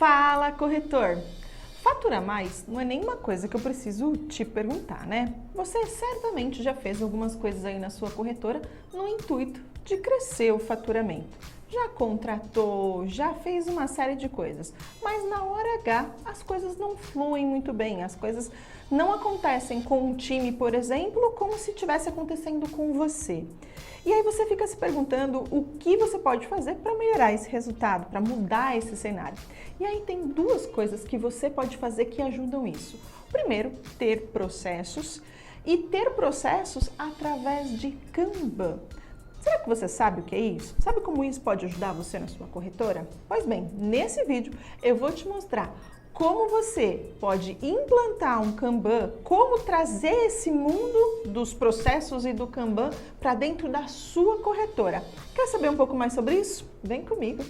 Fala, corretor! Faturar mais não é nenhuma coisa que eu preciso te perguntar, né? Você certamente já fez algumas coisas aí na sua corretora no intuito de crescer o faturamento. Já contratou, já fez uma série de coisas, mas na hora H as coisas não fluem muito bem, as coisas não acontecem com um time, por exemplo, como se estivesse acontecendo com você. E aí você fica se perguntando o que você pode fazer para melhorar esse resultado, para mudar esse cenário. E aí tem duas coisas que você pode fazer que ajudam isso. Primeiro, ter processos e ter processos através de Kanban. Será que você sabe o que é isso? Sabe como isso pode ajudar você na sua corretora? Pois bem, nesse vídeo eu vou te mostrar como você pode implantar um Kanban, como trazer esse mundo dos processos e do Kanban para dentro da sua corretora. Quer saber um pouco mais sobre isso? Vem comigo!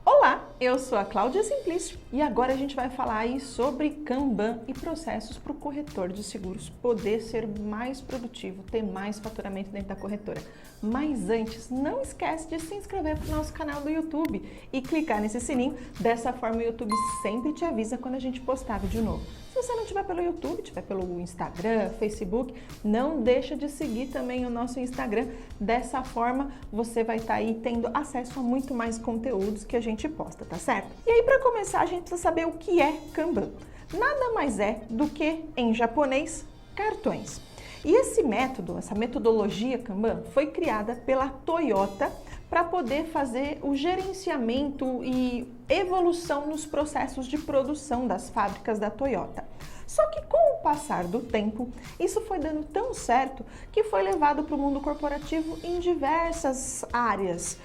Olá, eu sou a Cláudia Simplício e agora a gente vai falar aí sobre Kanban e processos para o corretor de seguros poder ser mais produtivo, ter mais faturamento dentro da corretora. Mas antes, não esquece de se inscrever para o nosso canal do YouTube e clicar nesse sininho, dessa forma o YouTube sempre te avisa quando a gente postar vídeo novo. Se você não estiver pelo YouTube, estiver pelo Instagram, Facebook, não deixa de seguir também o nosso Instagram. Dessa forma, você vai estar aí tendo acesso a muito mais conteúdos que a gente posta, tá certo? E aí, para começar, a gente precisa saber o que é Kanban. Nada mais é do que, em japonês, cartões. E esse método, essa metodologia Kanban, foi criada pela Toyota para poder fazer o gerenciamento e evolução nos processos de produção das fábricas da Toyota. Só que com o passar do tempo, isso foi dando tão certo que foi levado para o mundo corporativo em diversas áreas.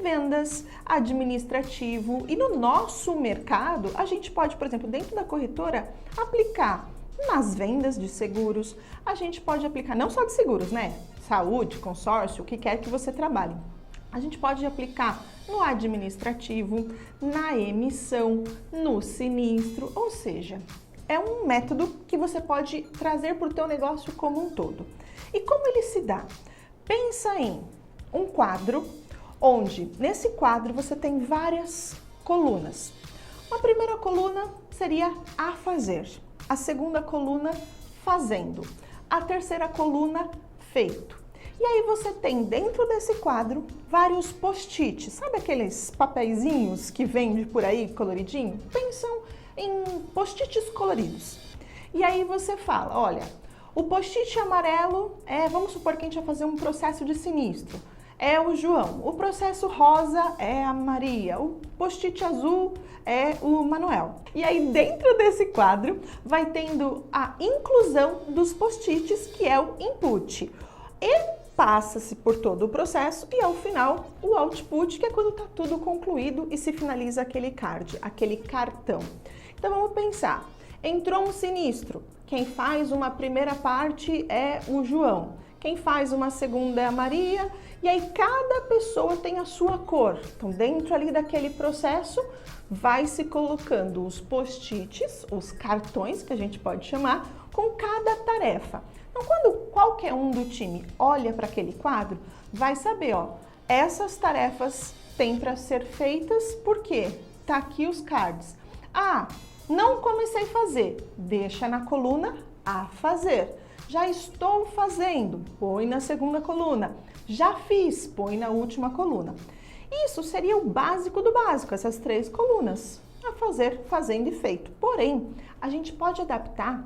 Vendas, administrativo, e no nosso mercado, a gente pode, por exemplo, dentro da corretora, aplicar nas vendas de seguros, a gente pode aplicar não só de seguros, né? Saúde, consórcio, o que quer que você trabalhe. A gente pode aplicar no administrativo, na emissão, no sinistro, ou seja, é um método que você pode trazer para o teu negócio como um todo. E como ele se dá? Pensa em um quadro, onde nesse quadro você tem várias colunas. Uma primeira coluna seria a fazer, a segunda coluna fazendo, a terceira coluna feito. E aí você tem dentro desse quadro vários post-its, sabe aqueles papeizinhos que vende por aí coloridinho? Pensam em post-its coloridos. E aí você fala, olha, o post-it amarelo vamos supor que a gente vai fazer um processo de sinistro, é o João, o processo rosa é a Maria, o post-it azul é o Manuel. E aí dentro desse quadro vai tendo a inclusão dos post-its, que é o input. E passa-se por todo o processo e ao final o output, que é quando está tudo concluído e se finaliza aquele card, aquele cartão. Então vamos pensar, entrou um sinistro, quem faz uma primeira parte é o João, quem faz uma segunda é a Maria, e aí cada pessoa tem a sua cor. Então dentro ali daquele processo vai se colocando os post-its, os cartões que a gente pode chamar, com cada tarefa. Então quando qualquer um do time olha para aquele quadro, vai saber, ó, essas tarefas têm para ser feitas, porque tá aqui os cards. Ah, não comecei a fazer, deixa na coluna a fazer. Já estou fazendo, põe na segunda coluna. Já fiz, põe na última coluna. Isso seria o básico do básico, essas três colunas. A fazer, fazendo e feito. Porém, a gente pode adaptar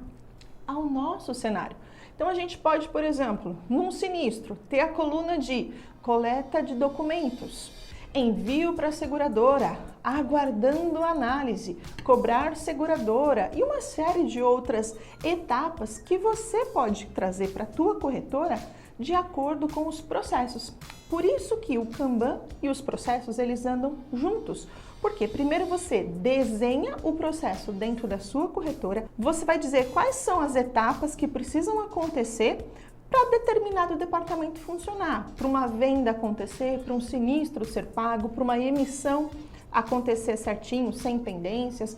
ao nosso cenário. Então a gente pode, por exemplo, num sinistro, ter a coluna de coleta de documentos, envio para a seguradora, aguardando análise, cobrar seguradora e uma série de outras etapas que você pode trazer para a tua corretora de acordo com os processos. Por isso que o Kanban e os processos, eles andam juntos. Porque primeiro você desenha o processo dentro da sua corretora, você vai dizer quais são as etapas que precisam acontecer para determinado departamento funcionar, para uma venda acontecer, para um sinistro ser pago, para uma emissão acontecer certinho, sem pendências.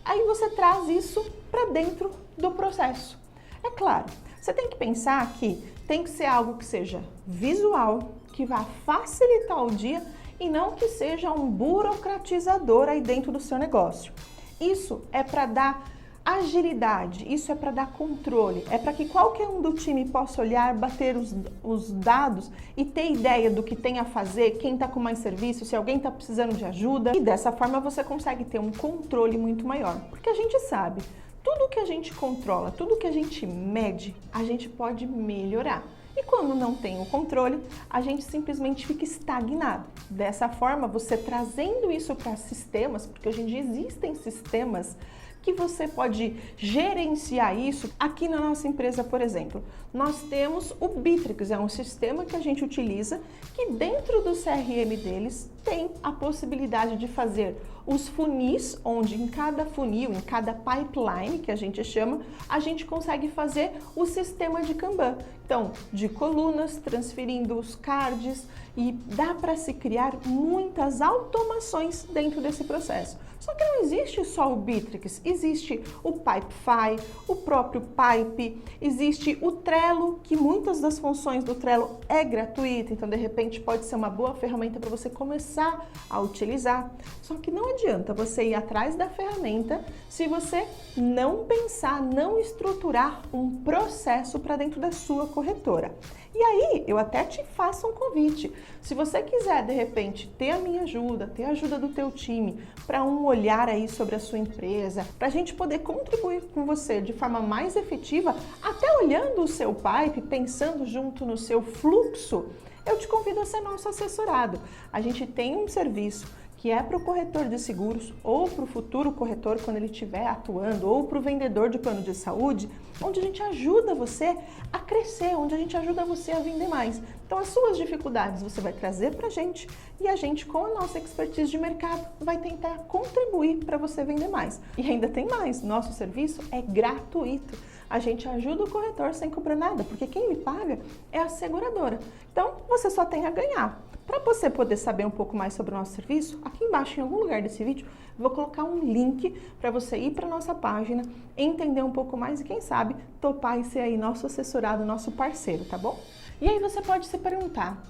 Aí você traz isso para dentro do processo. É claro, você tem que pensar que tem que ser algo que seja visual, que vá facilitar o dia e não que seja um burocratizador aí dentro do seu negócio. Isso é para dar agilidade, isso é para dar controle, é para que qualquer um do time possa olhar, bater os dados e ter ideia do que tem a fazer, quem está com mais serviço, se alguém está precisando de ajuda. E dessa forma você consegue ter um controle muito maior, porque a gente sabe, tudo que a gente controla, tudo que a gente mede, a gente pode melhorar. E quando não tem o controle, a gente simplesmente fica estagnado. Dessa forma, você trazendo isso para sistemas, porque hoje em dia existem sistemas que você pode gerenciar isso. Aqui na nossa empresa, por exemplo, nós temos o Bitrix, é um sistema que a gente utiliza que dentro do CRM deles tem a possibilidade de fazer os funis, onde em cada funil, em cada pipeline, que a gente chama, a gente consegue fazer o sistema de Kanban. Então, de colunas, transferindo os cards e dá para se criar muitas automações dentro desse processo. Só que não existe só o Bitrix, existe o Pipefy, o próprio Pipe, existe o Trello, que muitas das funções do Trello é gratuita, então de repente pode ser uma boa ferramenta para você começar a utilizar. Só que não adianta você ir atrás da ferramenta se você não pensar, não estruturar um processo para dentro da sua corretora. E aí, eu até te faço um convite. Se você quiser, de repente, ter a minha ajuda, ter a ajuda do teu time, para um olhar aí sobre a sua empresa, para a gente poder contribuir com você de forma mais efetiva, até olhando o seu pipe, pensando junto no seu fluxo, eu te convido a ser nosso assessorado. A gente tem um serviço que é para o corretor de seguros ou para o futuro corretor quando ele estiver atuando ou para o vendedor de plano de saúde, onde a gente ajuda você a crescer, onde a gente ajuda você a vender mais. Então as suas dificuldades você vai trazer para a gente e a gente com a nossa expertise de mercado vai tentar contribuir para você vender mais. E ainda tem mais, nosso serviço é gratuito. A gente ajuda o corretor sem cobrar nada, porque quem me paga é a seguradora. Então você só tem a ganhar. Para você poder saber um pouco mais sobre o nosso serviço, aqui embaixo em algum lugar desse vídeo, eu vou colocar um link para você ir para a nossa página, entender um pouco mais e quem sabe topar e ser aí nosso assessorado, nosso parceiro, tá bom? E aí você pode se perguntar,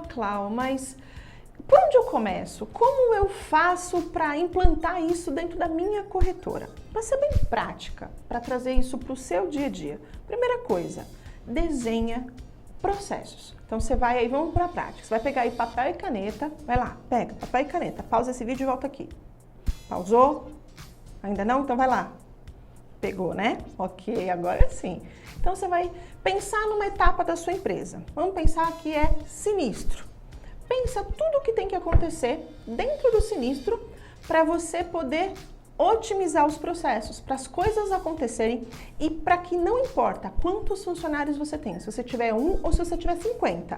Clau, mas por onde eu começo? Como eu faço para implantar isso dentro da minha corretora? Para ser bem prática, para trazer isso para o seu dia a dia. Primeira coisa, desenha processos. Então você vai aí, vamos para a prática. Você vai pegar aí papel e caneta, vai lá, pega papel e caneta, pausa esse vídeo e volta aqui. Pausou? Ainda não? Então vai lá. Pegou, né? Ok, agora sim. Então você vai pensar numa etapa da sua empresa. Vamos pensar que é sinistro. Pensa tudo o que tem que acontecer dentro do sinistro para você poder otimizar os processos, para as coisas acontecerem e para que não importa quantos funcionários você tem, se você tiver 1 ou se você tiver 50,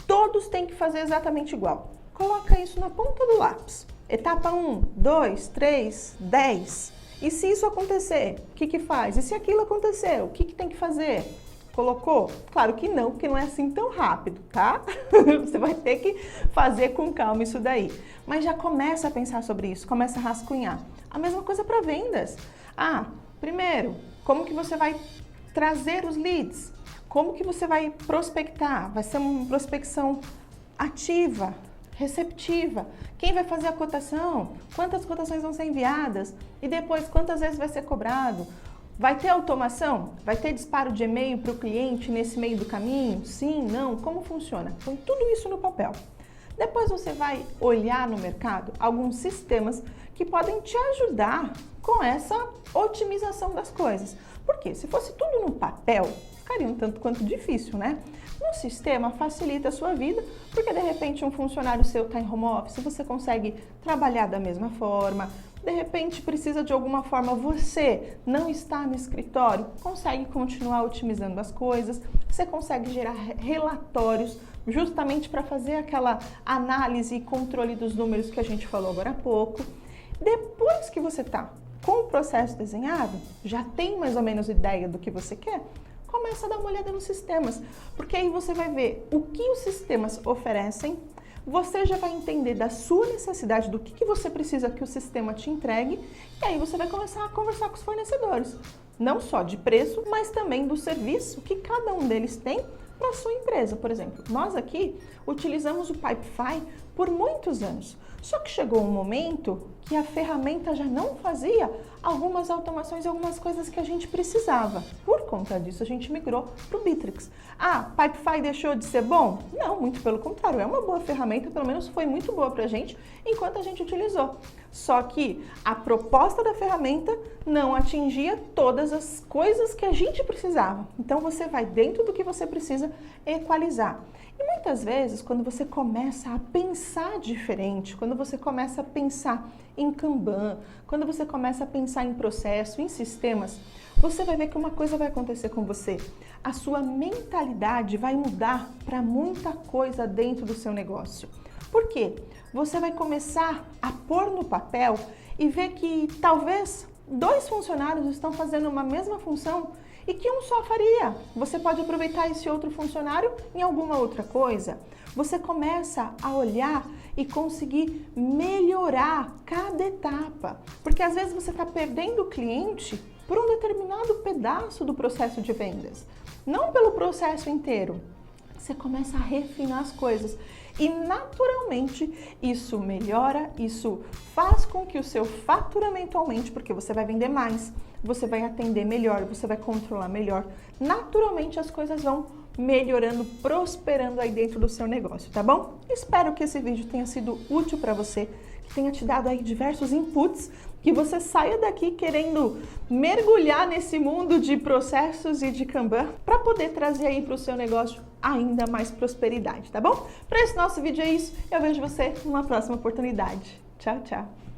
todos têm que fazer exatamente igual. Coloca isso na ponta do lápis. Etapa 1, 2, 3, 10. E se isso acontecer, o que faz? E se aquilo acontecer, o que tem que fazer? Colocou? Claro que não, porque não é assim tão rápido, tá? Você vai ter que fazer com calma isso daí. Mas já começa a pensar sobre isso, começa a rascunhar. A mesma coisa para vendas. Primeiro, como que você vai trazer os leads? Como que você vai prospectar? Vai ser uma prospecção ativa, receptiva. Quem vai fazer a cotação? Quantas cotações vão ser enviadas? E depois, quantas vezes vai ser cobrado? Vai ter automação? Vai ter disparo de e-mail para o cliente nesse meio do caminho? Sim, não? Como funciona? Põe tudo isso no papel. Depois você vai olhar no mercado alguns sistemas que podem te ajudar com essa otimização das coisas. Porque se fosse tudo no papel, ficaria um tanto quanto difícil, né? No sistema facilita a sua vida, porque de repente um funcionário seu está em home office, você consegue trabalhar da mesma forma. De repente precisa de alguma forma, você não está no escritório, consegue continuar otimizando as coisas, você consegue gerar relatórios justamente para fazer aquela análise e controle dos números que a gente falou agora há pouco. Depois que você está com o processo desenhado, já tem mais ou menos ideia do que você quer, começa a dar uma olhada nos sistemas, porque aí você vai ver o que os sistemas oferecem, você já vai entender da sua necessidade, do que você precisa que o sistema te entregue, e aí você vai começar a conversar com os fornecedores. Não só de preço, mas também do serviço que cada um deles tem para a sua empresa. Por exemplo, nós aqui utilizamos o Pipefy por muitos anos. Só que chegou um momento que a ferramenta já não fazia algumas automações, algumas coisas que a gente precisava. Por conta disso, a gente migrou para o Bittrex. Ah, Pipefy deixou de ser bom? Não, muito pelo contrário. É uma boa ferramenta, pelo menos foi muito boa para a gente enquanto a gente utilizou. Só que a proposta da ferramenta não atingia todas as coisas que a gente precisava. Então, você vai dentro do que você precisa equalizar. E muitas vezes, quando você começa a pensar diferente, quando você começa a pensar em Kanban, quando você começa a pensar em processo, em sistemas, você vai ver que uma coisa vai acontecer com você. A sua mentalidade vai mudar para muita coisa dentro do seu negócio. Por quê? Você vai começar a pôr no papel e ver que talvez 2 funcionários estão fazendo uma mesma função e que um só faria. Você pode aproveitar esse outro funcionário em alguma outra coisa. Você começa a olhar e conseguir melhorar cada etapa. Porque às vezes você está perdendo o cliente por um determinado pedaço do processo de vendas, não pelo processo inteiro. Você começa a refinar as coisas e naturalmente isso melhora, isso faz com que o seu faturamento aumente, porque você vai vender mais, você vai atender melhor, você vai controlar melhor. Naturalmente as coisas vão melhorando, prosperando aí dentro do seu negócio, tá bom? Espero que esse vídeo tenha sido útil para você, que tenha te dado aí diversos inputs, que você saia daqui querendo mergulhar nesse mundo de processos e de Kanban para poder trazer aí para o seu negócio ainda mais prosperidade, tá bom? Para esse nosso vídeo é isso, eu vejo você numa próxima oportunidade. Tchau, tchau!